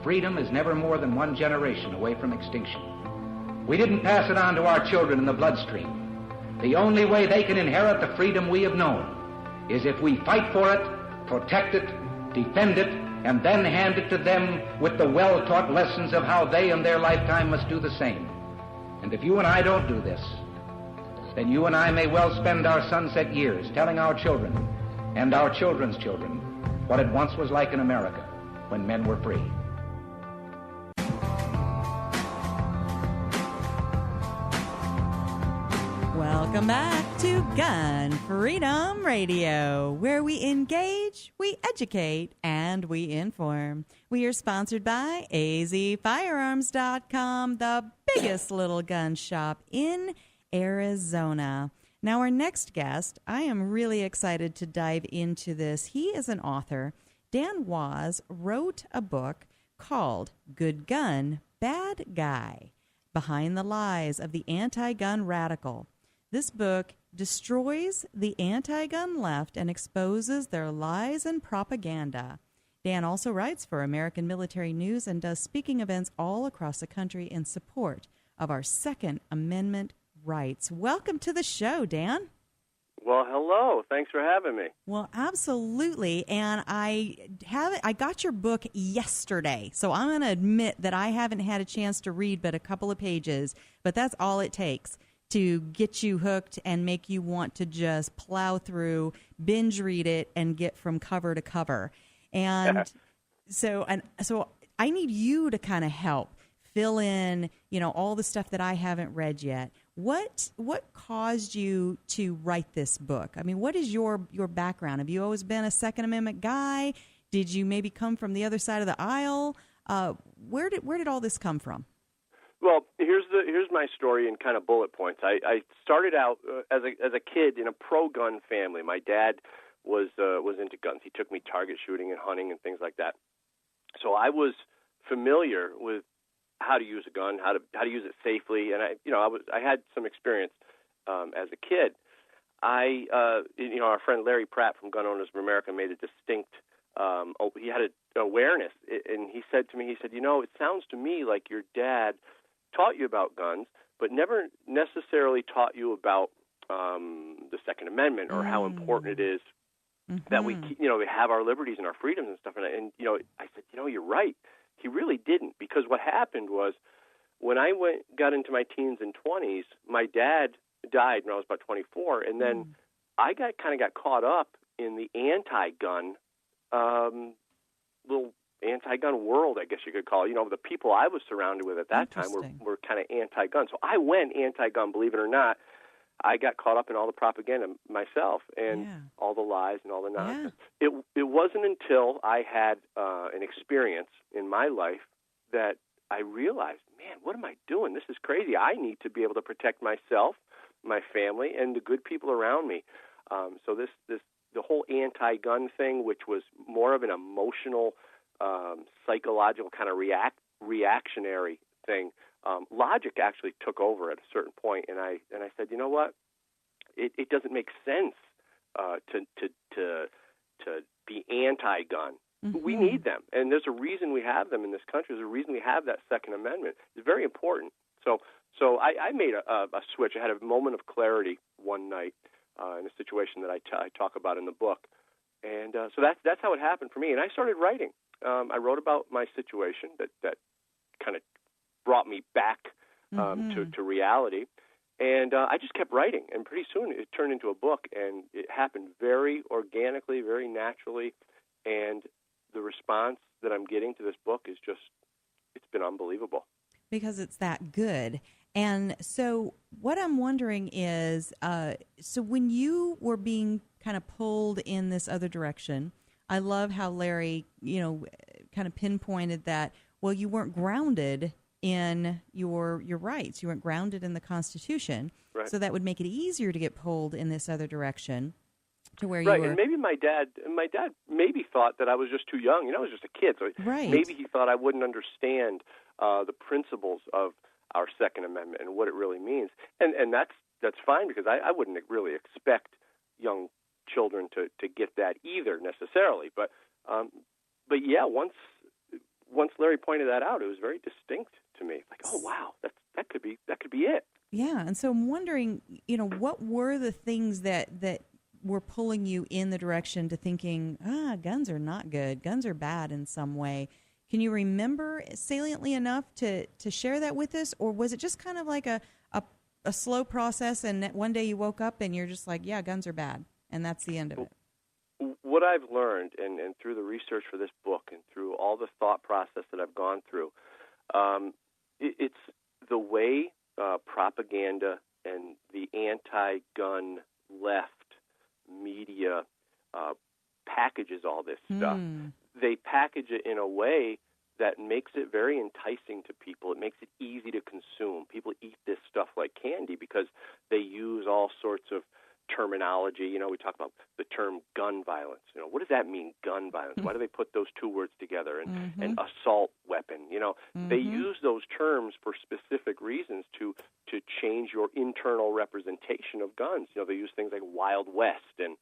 Freedom is never more than one generation away from extinction. We didn't pass it on to our children in the bloodstream. The only way they can inherit the freedom we have known is if we fight for it, protect it, defend it, and then hand it to them with the well-taught lessons of how they in their lifetime must do the same. And if you and I don't do this, then you and I may well spend our sunset years telling our children and our children's children what it once was like in America when men were free. Welcome back to Gun Freedom Radio, where we engage, we educate, and we inform. We are sponsored by azfirearms.com, the biggest little gun shop in Arizona. Now, our next guest, I am really excited to dive into this. He is an author. Dan Waz wrote a book called Good Gun, Bad Guy: Behind the Lies of the Anti-Gun Radical. This book destroys the anti-gun left and exposes their lies and propaganda. Dan also writes for American Military News and does speaking events all across the country in support of our Second Amendment rights. Welcome to the show, Dan. Well, hello. Thanks for having me. Well, absolutely. And I got your book yesterday, so I'm going to admit that I haven't had a chance to read but a couple of pages, but that's all it takes to get you hooked and make you want to just plow through, binge read it, and get from cover to cover. And so I need you to kind of help fill in, all the stuff that I haven't read yet. What caused you to write this book? I mean, what is your background? Have you always been a Second Amendment guy? Did you maybe come from the other side of the aisle? Where did all this come from? Well, here's my story in kind of bullet points. I started out as a kid in a pro-gun family. My dad was into guns. He took me target shooting and hunting and things like that. So I was familiar with how to use a gun, how to use it safely, and I had some experience as a kid. Our friend Larry Pratt from Gun Owners of America made a distinct. He had an awareness, and he said to me, it sounds to me like your dad taught you about guns, but never necessarily taught you about the Second Amendment or how important it is that we have our liberties and our freedoms and stuff. And I said, you're right. He really didn't, because what happened was when I got into my teens and 20s, my dad died when I was about 24, and then I got caught up in the anti-gun little anti-gun world, I guess you could call it. The people I was surrounded with at that time were kind of anti-gun. So I went anti-gun, believe it or not. I got caught up in all the propaganda myself and all the lies and all the nonsense. Yeah. It wasn't until I had an experience in my life that I realized, man, what am I doing? This is crazy. I need to be able to protect myself, my family, and the good people around me. So the whole anti-gun thing, which was more of an emotional, psychological kind of reactionary thing, logic actually took over at a certain point, and I said, you know what? It doesn't make sense to be anti-gun. We need them, and there's a reason we have them in this country. There's a reason we have that Second Amendment. It's very important. So I made a switch. I had a moment of clarity one night in a situation that I talk about in the book, and so that's how it happened for me. And I started writing. I wrote about my situation that kind of brought me back to reality. And I just kept writing, and pretty soon it turned into a book, and it happened very organically, very naturally, and the response that I'm getting to this book is it's been unbelievable. Because it's that good. And so what I'm wondering is, so when you were being kind of pulled in this other direction, I love how Larry, kind of pinpointed that, well, you weren't grounded in your rights. You weren't grounded in the Constitution. Right. So that would make it easier to get pulled in this other direction to where you were. Right, and maybe my dad maybe thought that I was just too young. I was just a kid. So maybe he thought I wouldn't understand the principles of our Second Amendment and what it really means. And that's fine, because I wouldn't really expect young children to get that either necessarily. But yeah, once Larry pointed that out, it was very distinct to me. Like, oh wow, that could be it. Yeah, and so I'm wondering, what were the things that were pulling you in the direction to thinking, guns are not good, guns are bad in some way. Can you remember saliently enough to share that with us, or was it just kind of like a slow process, and one day you woke up and you're just like, yeah, guns are bad, and that's the end of it? What I've learned, and through the research for this book and through all the thought process that I've gone through, it's the way propaganda and the anti-gun left media packages all this stuff. They package it in a way that makes it very enticing to people. It makes it easy to consume. People eat this stuff like candy because they use all sorts of terminology. We talk about the term gun violence. What does that mean, gun violence? Why do they put those two words together? And assault weapon. They use those terms for specific reasons to change your internal representation of guns. They use things like Wild West and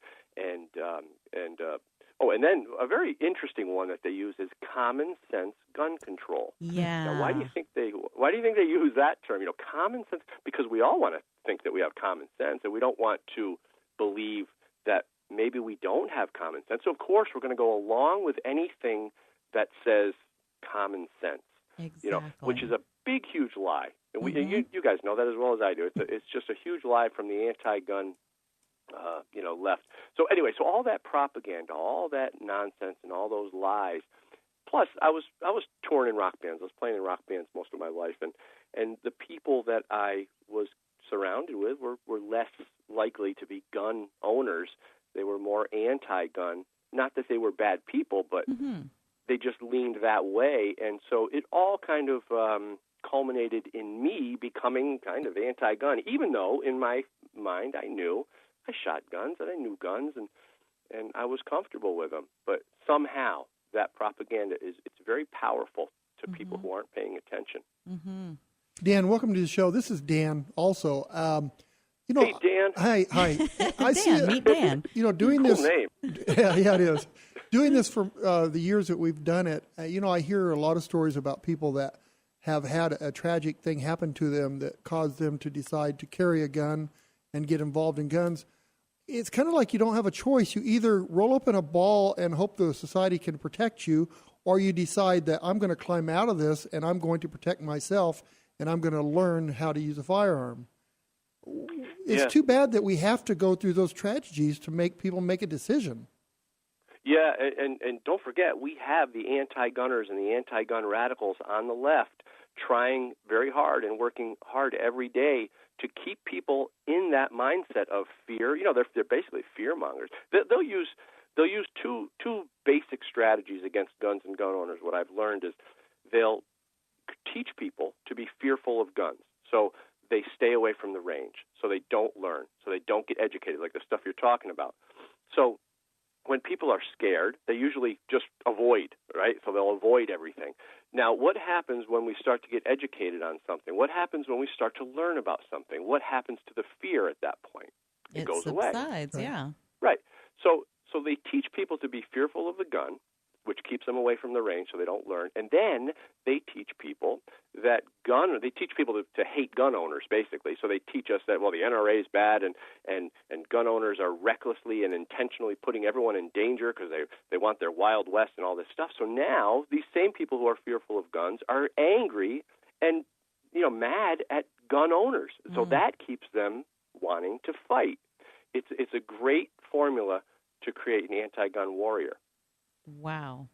then a very interesting one that they use is common sense gun control. Yeah. Now, why do you think they use that term? Common sense, because we all want to think that we have common sense, and we don't want to believe that maybe we don't have common sense. So, of course, we're going to go along with anything that says common sense. Exactly. Which is a big, huge lie. And you guys know that as well as I do. It's just a huge lie from the anti-gun left. So anyway, so all that propaganda, all that nonsense, and all those lies. Plus, I was touring in rock bands. I was playing in rock bands most of my life, and the people that I was surrounded with were less likely to be gun owners. They were more anti-gun. Not that they were bad people, but they just leaned that way, and so it all kind of culminated in me becoming kind of anti-gun, even though in my mind I knew I shot guns and I knew guns and I was comfortable with them. But somehow that propaganda it's very powerful to people who aren't paying attention. Dan, welcome to the show. This is Dan also. Hey, Dan. Hi. Meet Dan. Doing cool this. Name. Yeah, it is. Doing this for the years that we've done it, I hear a lot of stories about people that have had a tragic thing happen to them that caused them to decide to carry a gun and get involved in guns. It's kind of like you don't have a choice. You either roll up in a ball and hope the society can protect you, or you decide that I'm going to climb out of this and I'm going to protect myself and I'm going to learn how to use a firearm. It's too bad that we have to go through those tragedies to make people make a decision. Yeah, and don't forget, we have the anti-gunners and the anti-gun radicals on the left trying very hard and working hard every day to keep people in that mindset of fear. They're basically fear mongers. They'll use two basic strategies against guns and gun owners. What I've learned is they'll teach people to be fearful of guns. So they stay away from the range, so they don't learn, so they don't get educated, like the stuff you're talking about. So when people are scared, they usually just avoid, right? So they'll avoid everything. Now, what happens when we start to get educated on something? What happens when we start to learn about something? What happens to the fear at that point? It goes away. It subsides, yeah. Right. So they teach people to be fearful of the gun, which keeps them away from the range so they don't learn. And then they teach people to hate gun owners, basically. So they teach us that, the NRA is bad and gun owners are recklessly and intentionally putting everyone in danger because they want their Wild West and all this stuff. So now these same people who are fearful of guns are angry and, mad at gun owners. So that keeps them wanting to fight. It's a great formula to create an anti-gun warrior. Wow.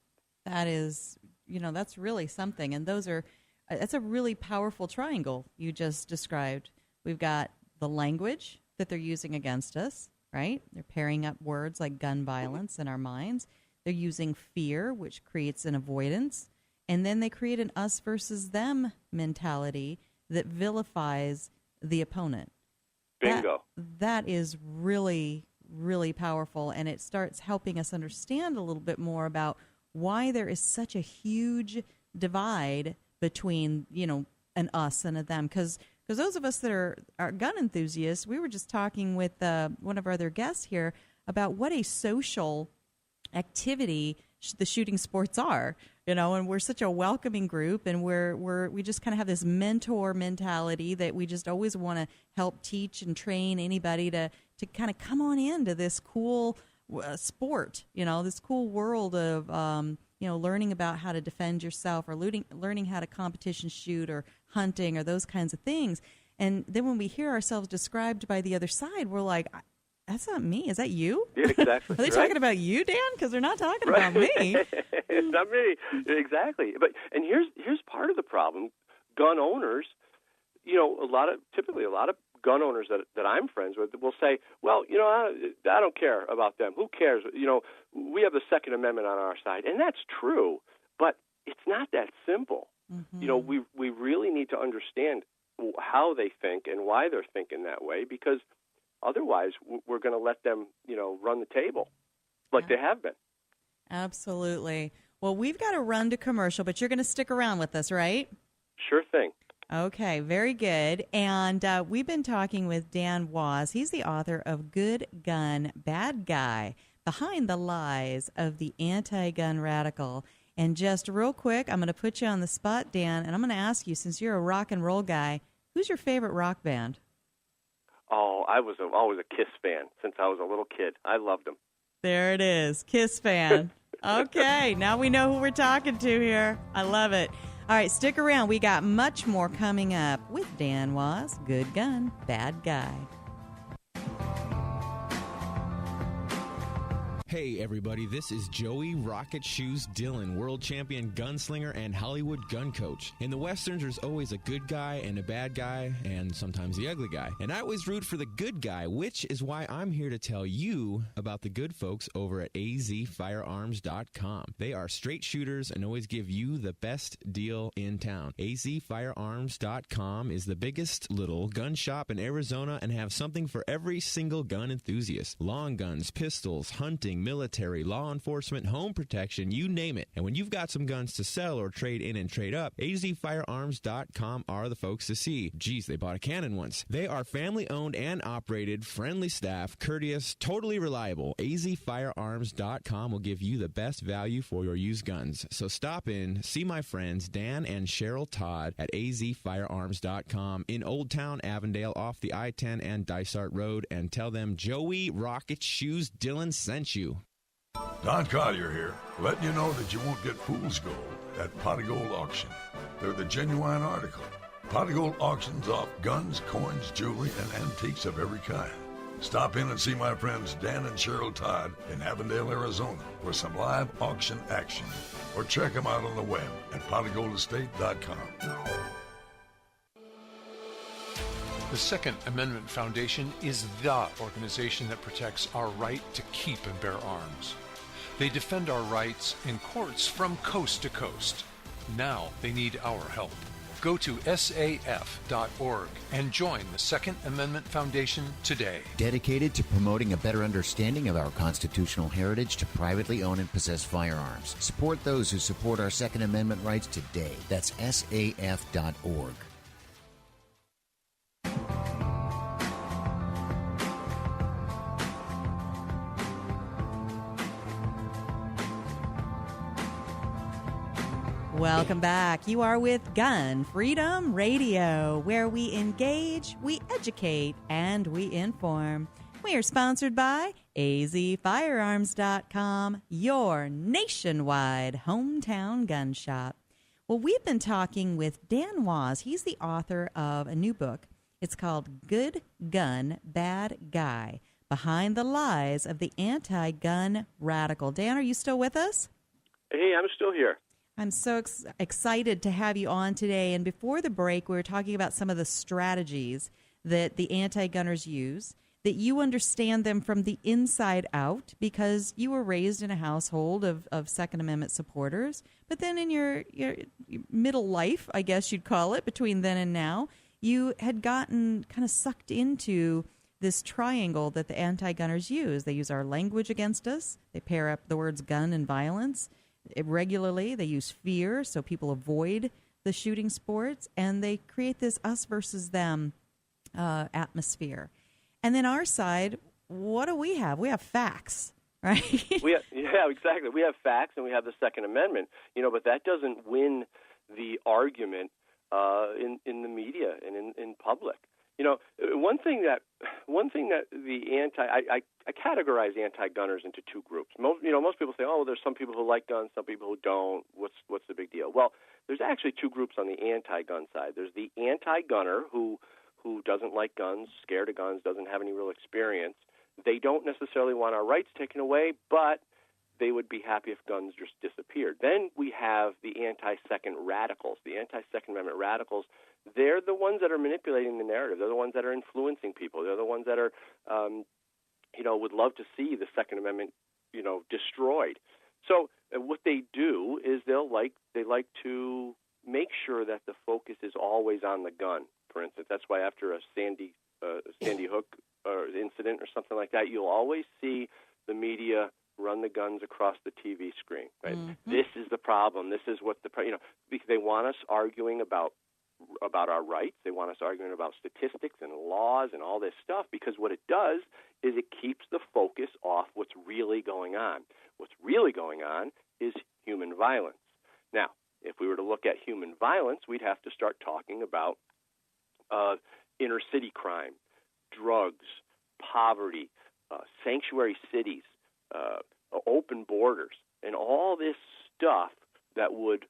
That is, that's really something. And that's a really powerful triangle you just described. We've got the language that they're using against us, right? They're pairing up words like gun violence in our minds. They're using fear, which creates an avoidance. And then they create an us versus them mentality that vilifies the opponent. Bingo. That is really, really powerful, and it starts helping us understand a little bit more about why there is such a huge divide between, an us and a them. Because those of us that are gun enthusiasts, we were just talking with one of our other guests here about what a social activity the shooting sports are, and we're such a welcoming group, and we just kind of have this mentor mentality that we just always want to help teach and train anybody to kind of come on into this cool sport, this cool world of learning about how to defend yourself, or learning how to competition shoot or hunting or those kinds of things. And then when we hear ourselves described by the other side, we're like, that's not me. Is that you? Yeah, exactly. Are they talking about you, Dan? Because they're not talking about me. It's not me. Exactly. And here's part of the problem. Gun owners, typically a lot of gun owners that I'm friends with will say, well, I don't care about them. Who cares? We have the Second Amendment on our side. And that's true, but it's not that simple. Mm-hmm. We really need to understand how they think and why they're thinking that way, because otherwise, we're going to let them, run the table like they have been. Absolutely. Well, we've got to run to commercial, but you're going to stick around with us, right? Sure thing. Okay, very good. And we've been talking with Dan Waas. He's the author of Good Gun, Bad Guy, Behind the Lies of the Anti-Gun Radical. And just real quick, I'm going to put you on the spot, Dan, and I'm going to ask you, since you're a rock and roll guy, who's your favorite rock band? Oh, I was always a Kiss fan since I was a little kid. I loved them. There it is, Kiss fan. Okay, now we know who we're talking to here. I love it. All right, stick around. We got much more coming up with Dan Waas, Good Gun, Bad Guy. Hey everybody, this is Joey Rocket Shoes Dillon, world champion gunslinger and Hollywood gun coach. In the Westerns, there's always a good guy and a bad guy, and sometimes the ugly guy. And I always root for the good guy, which is why I'm here to tell you about the good folks over at azfirearms.com. They are straight shooters and always give you the best deal in town. azfirearms.com is the biggest little gun shop in Arizona and have something for every single gun enthusiast. Long guns, pistols, hunting, military, law enforcement, home protection, you name it. And when you've got some guns to sell or trade in and trade up, azfirearms.com are the folks to see. Geez, they bought a cannon once. They are family-owned and operated, friendly staff, courteous, totally reliable. azfirearms.com will give you the best value for your used guns. So stop in, see my friends Dan and Cheryl Todd at azfirearms.com in Old Town Avondale off the I-10 and Dysart Road, and tell them Joey Rocket Shoes Dillon sent you. Don Collier here, letting you know that you won't get fool's gold at Pot of Gold Auction. They're the genuine article. Pot of Gold auctions off guns, coins, jewelry, and antiques of every kind. Stop in and see my friends Dan and Cheryl Todd in Avondale, Arizona for some live auction action. Or check them out on the web at potofgoldestate.com. The Second Amendment Foundation is the organization that protects our right to keep and bear arms. They defend our rights in courts from coast to coast. Now they need our help. Go to saf.org and join the Second Amendment Foundation today. Dedicated to promoting a better understanding of our constitutional heritage to privately own and possess firearms. Support those who support our Second Amendment rights today. That's saf.org. Welcome back. You are with Gun Freedom Radio, where we engage, we educate, and we inform. We are sponsored by azfirearms.com, your nationwide hometown gun shop. Well, we've been talking with Dan Waas. He's the author of a new book. It's called Good Gun, Bad Guy, Behind the Lies of the Anti-Gun Radical. Dan, are you still with us? Hey, I'm still here. I'm so excited to have you on today. And before the break, we were talking about some of the strategies that the anti-gunners use, that you understand them from the inside out because you were raised in a household of Second Amendment supporters. But then in your middle life, I guess you'd call it, between then and now, you had gotten kind of sucked into this triangle that the anti-gunners use. They use our language against us. They pair up the words gun and violence. Regularly, they use fear, so people avoid the shooting sports, and they create this us versus them atmosphere. And then our side, what do we have? We have facts, right? Exactly. We have facts, and we have the Second Amendment. But that doesn't win the argument in the media and in public. One thing that the I categorize anti-gunners into two groups. Most people say, oh, well, there's some people who like guns, some people who don't. What's the big deal? Well, there's actually two groups on the anti-gun side. There's the anti-gunner who doesn't like guns, scared of guns, doesn't have any real experience. They don't necessarily want our rights taken away, but they would be happy if guns just disappeared. Then we have the anti-second radicals, the anti-Second Amendment radicals. They're the ones that are manipulating the narrative. They're the ones that are influencing people. They're the ones that are, would love to see the Second Amendment, destroyed. So what they do is they like to make sure that the focus is always on the gun. For instance, that's why after a Sandy Hook incident or something like that, you'll always see the media run the guns across the TV screen. Right? Mm-hmm. This is the problem. This is what because they want us arguing about our rights. They want us arguing about statistics and laws and all this stuff, because what it does is it keeps the focus off what's really going on. What's really going on is human violence. Now, if we were to look at human violence, we'd have to start talking about inner city crime, drugs, poverty, sanctuary cities, open borders, and all this stuff that would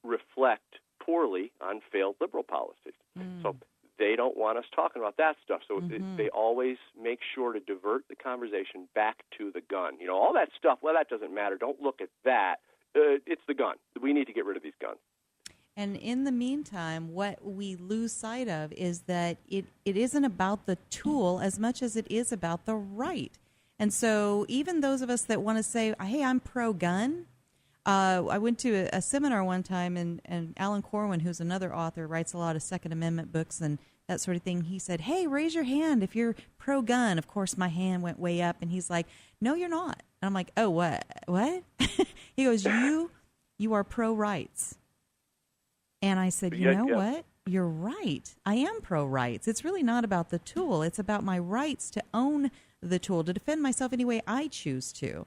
reflect poorly on failed liberal policies. So they don't want us talking about that stuff. So they always make sure to divert the conversation back to the gun. All that stuff, well, that doesn't matter. Don't look at that. It's the gun. We need to get rid of these guns. And in the meantime, what we lose sight of is that it isn't about the tool as much as it is about the right. And so even those of us that want to say, hey, I'm pro-gun, I went to a seminar one time, and Alan Corwin, who's another author, writes a lot of Second Amendment books and that sort of thing. He said, hey, raise your hand if you're pro-gun. Of course, my hand went way up, and he's like, no, you're not. And I'm like, oh, what? He goes, you are pro-rights. And I said, you know what? You're right. I am pro-rights. It's really not about the tool. It's about my rights to own the tool, to defend myself any way I choose to.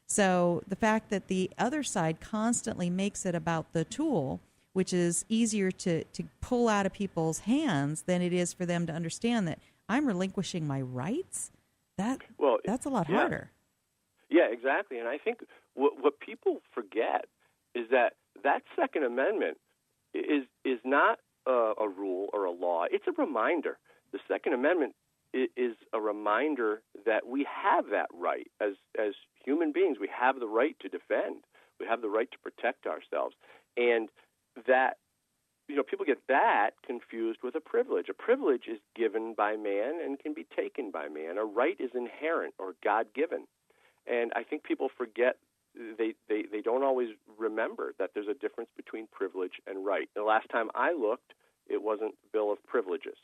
So the fact that the other side constantly makes it about the tool, which is easier to pull out of people's hands than it is for them to understand that I'm relinquishing my rights, that's a lot harder. Yeah, exactly. And I think what people forget is that Second Amendment is not a rule or a law. It's a reminder. The Second Amendment is a reminder that we have that right as human beings. We have the right to defend. We have the right to protect ourselves. And that, people get that confused with a privilege. A privilege is given by man and can be taken by man. A right is inherent or God-given. And I think people forget, they don't always remember that there's a difference between privilege and right. The last time I looked, it wasn't the Bill of Privileges.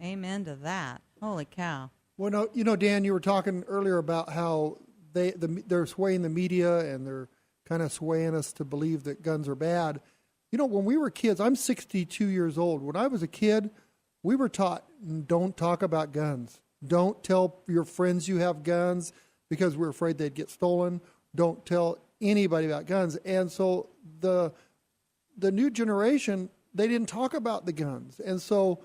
Amen to that. Holy cow. Well, no, Dan, you were talking earlier about how they're swaying the media and they're kind of swaying us to believe that guns are bad. When we were kids, I'm 62 years old. When I was a kid, we were taught, don't talk about guns. Don't tell your friends you have guns because we're afraid they'd get stolen. Don't tell anybody about guns. And so the new generation, they didn't talk about the guns. And so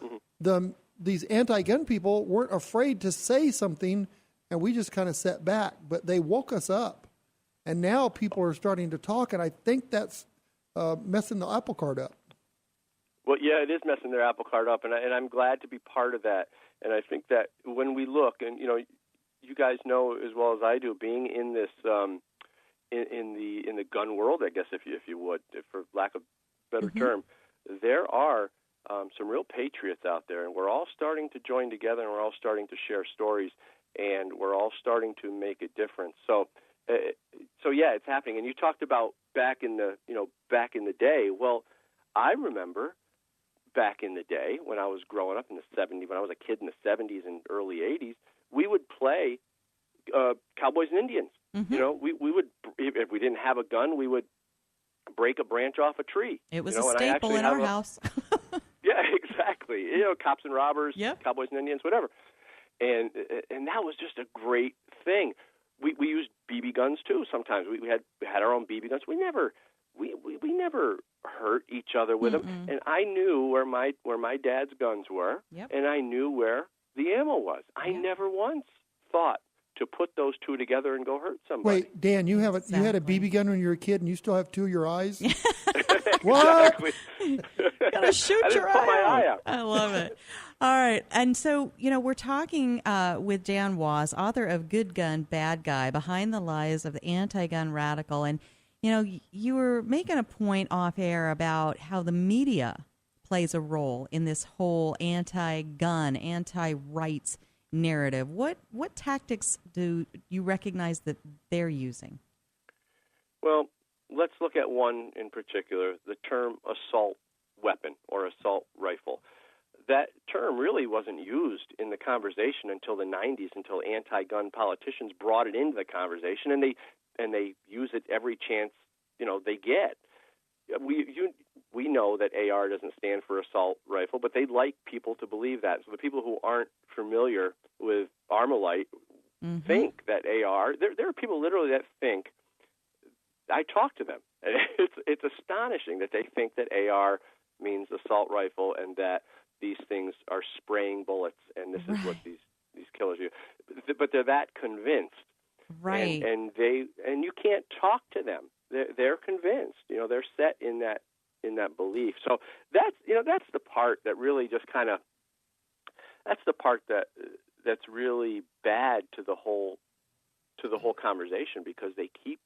these anti-gun people weren't afraid to say something, and we just kind of sat back. But they woke us up. And now people are starting to talk, and I think that's messing the apple cart up. Well, yeah, it is messing their apple cart up, and I'm glad to be part of that. And I think that when we look, and you guys know as well as I do, being in this in the gun world, I guess if you would, for lack of a better term, there are some real patriots out there, and we're all starting to join together, and we're all starting to share stories, and we're all starting to make a difference. So yeah, it's happening. And you talked about back in the day. Well, I remember back in the day when I was growing up in the 70s, when I was a kid in the 70s and early 80s, we would play Cowboys and Indians. We would, if we didn't have a gun, we would break a branch off a tree. It was a staple in our house. Yeah, exactly. Cops and robbers, Cowboys and Indians, whatever. and that was just a great thing. We used BB guns too. Sometimes we had our own BB guns. We never hurt each other with them. And I knew where my dad's guns were, and I knew where the ammo was. I never once thought to put those two together and go hurt somebody. Wait, Dan, you had a BB gun when you were a kid, and you still have two of your eyes? What? Gotta shoot your eye out. I love it. All right, and so we're talking with Dan Was, author of Good Gun, Bad Guy: Behind the Lies of the Anti-Gun Radical, and you were making a point off air about how the media plays a role in this whole anti-gun, anti-rights narrative. What tactics do you recognize that they're using? Well, let's look at one in particular, the term assault weapon or assault rifle. That term really wasn't used in the conversation until the 90s, until anti-gun politicians brought it into the conversation, and they use it every chance they get. We know that AR doesn't stand for assault rifle, but they'd like people to believe that. So the people who aren't familiar with Armalite think that AR. There are people literally that think. I talk to them. It's astonishing that they think that AR means assault rifle and that these things are spraying bullets and this is what these killers do. But they're that convinced, right? And you can't talk to them. They're convinced. They're set in that belief. So that's the part that really just kind of that's the part that's really bad to the whole conversation because they keep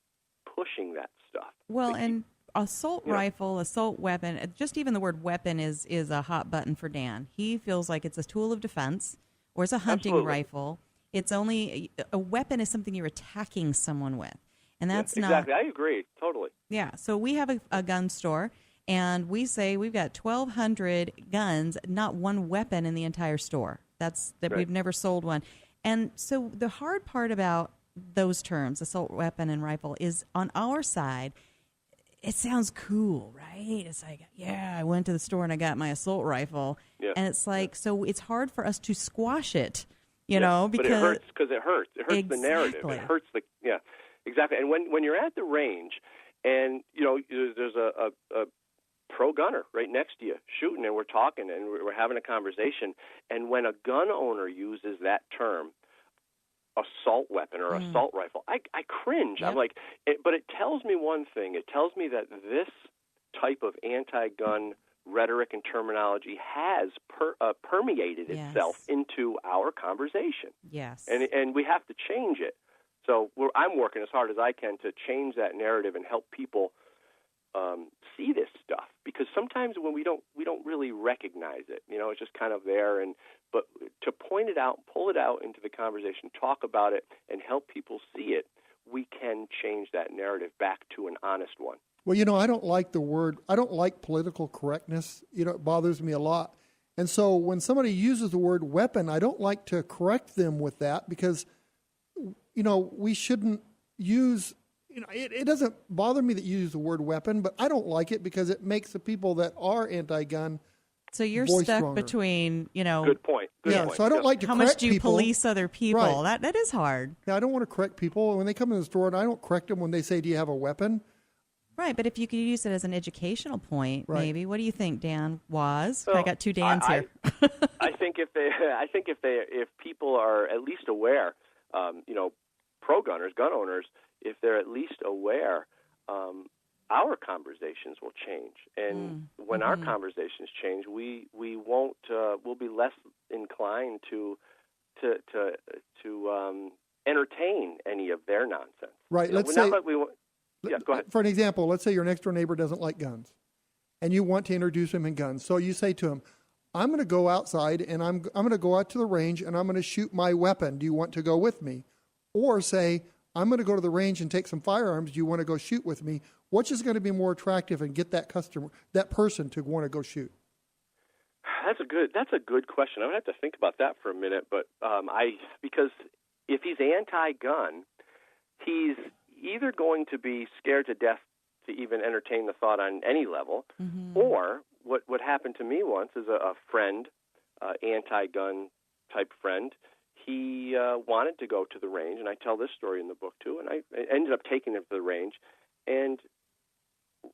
pushing that stuff. Well, and assault rifle, assault weapon, just even the word weapon is a hot button for Dan. He feels like it's a tool of defense or it's a hunting rifle. It's only a weapon is something you're attacking someone with. And that's exactly. I agree. Totally. Yeah. So we have a gun store, and we say we've got 1,200 guns, not one weapon in the entire store. We've never sold one. And so the hard part about those terms, assault weapon and rifle, is on our side, it sounds cool, right? It's like, I went to the store and I got my assault rifle. Yeah. And it's like, so it's hard for us to squash it, because... But it hurts because it hurts. It hurts the narrative. It hurts exactly. And when you're at the range and, there's a pro-gunner right next to you shooting and we're talking and we're having a conversation, and when a gun owner uses that term, assault weapon or assault rifle, I cringe. Yep. I'm like, but it tells me one thing. It tells me that this type of anti-gun rhetoric and terminology has permeated itself into our conversation. Yes. And we have to change it. So I'm working as hard as I can to change that narrative and help people see this stuff, because sometimes when we don't really recognize it, it's just kind of there. But to point it out, pull it out into the conversation, talk about it, and help people see it, we can change that narrative back to an honest one. Well, I don't like I don't like political correctness. It bothers me a lot. And so when somebody uses the word weapon, I don't like to correct them with that because, we shouldn't use, it doesn't bother me that you use the word weapon, but I don't like it because it makes the people that are anti-gun So you're stuck between, Good point. So I don't like to correct people. How much do you police other people? Right. That is hard. Yeah, I don't want to correct people. When they come in the store, and I don't correct them when they say, do you have a weapon? Right, but if you could use it as an educational point, maybe. What do you think, Dan Was? Well, I got two Dans here. I think if people are at least aware, pro-gunners, gun owners, if they're at least aware, our conversations will change, and when our conversations change, we won't. We'll be less inclined to entertain any of their nonsense. Right. Let's say. Go ahead. For an example, let's say your next door neighbor doesn't like guns, and you want to introduce him in guns. So you say to him, "I'm going to go outside, and I'm going to go out to the range, and I'm going to shoot my weapon. Do you want to go with me?" Or say, "I'm going to go to the range and take some firearms. Do you want to go shoot with me?" Which is going to be more attractive and get that person to want to go shoot? That's a good question. I would have to think about that for a minute. But because if he's anti-gun, he's either going to be scared to death to even entertain the thought on any level, or what happened to me once is a friend, anti-gun type friend. he wanted to go to the range, and I tell this story in the book too, and I ended up taking him to the range. And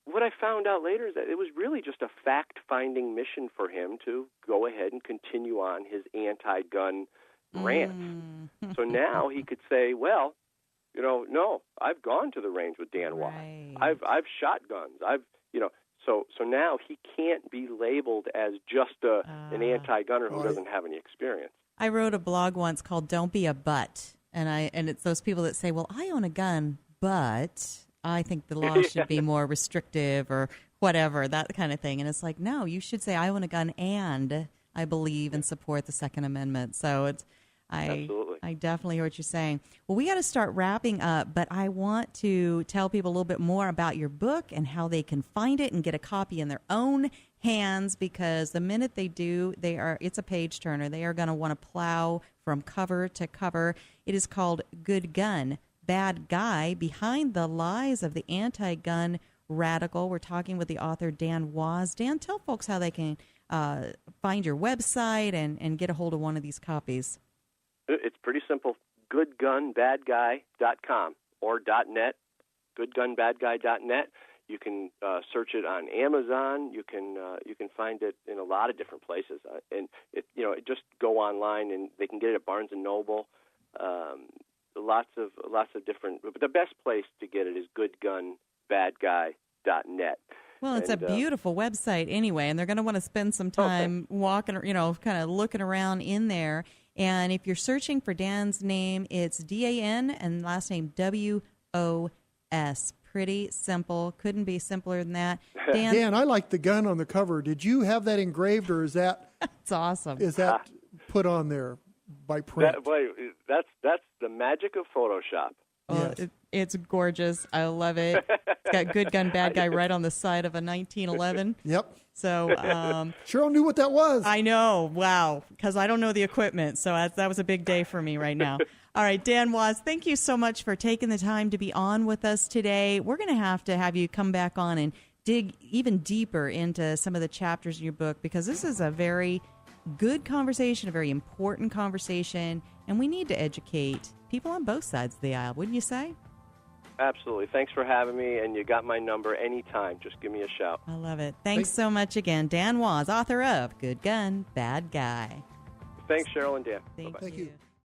what I found out later is that it was really just a fact-finding mission for him to go ahead and continue on his anti-gun rant. So now he could say, well, no, I've gone to the range with Dan Watt. Right. I've shot guns. So now he can't be labeled as just an anti-gunner who doesn't have any experience. I wrote a blog once called "Don't Be a But," and it's those people that say, "Well, I own a gun, but I think the law should be more restrictive or whatever," that kind of thing. And it's like, no, you should say, "I own a gun and I believe and support the Second Amendment." So Absolutely. I definitely hear what you're saying. Well, we got to start wrapping up, but I want to tell people a little bit more about your book and how they can find it and get a copy in their own hands, because the minute they do, it's a page turner. They are going to want to plow from cover to cover. It is called Good Gun, Bad Guy, Behind the Lies of the Anti-Gun Radical. We're talking with the author, Dan Waas. Dan, tell folks how they can find your website and get a hold of one of these copies. It's pretty simple. goodgunbadguy.com or .net, goodgunbadguy.net. You can search it on Amazon. You can find it in a lot of different places, and just go online and they can get it at Barnes and Noble. Lots of different. But the best place to get it is goodgunbadguy.net. Well, it's a beautiful website anyway, and they're going to want to spend some time walking, kind of looking around in there. And if you're searching for Dan's name, it's D-A-N and last name W-O-S. Pretty simple. Couldn't be simpler than that. Dan, I like the gun on the cover. Did you have that engraved, or is that? It's awesome. Is that put on there by print? That's the magic of Photoshop. Oh, yes. It's gorgeous. I love it. It's got Good Gun, Bad Guy right on the side of a 1911. Yep. So Cheryl knew what that was. I know. Wow. Because I don't know the equipment. So that was a big day for me right now. All right, Dan Waas, thank you so much for taking the time to be on with us today. We're going to have you come back on and dig even deeper into some of the chapters in your book, because this is a very good conversation, a very important conversation, and we need to educate people on both sides of the aisle, wouldn't you say? Absolutely. Thanks for having me, and you got my number anytime. Just give me a shout. I love it. Thanks so much again. Dan Waas, author of Good Gun, Bad Guy. Thanks, Cheryl and Dan. Thank you.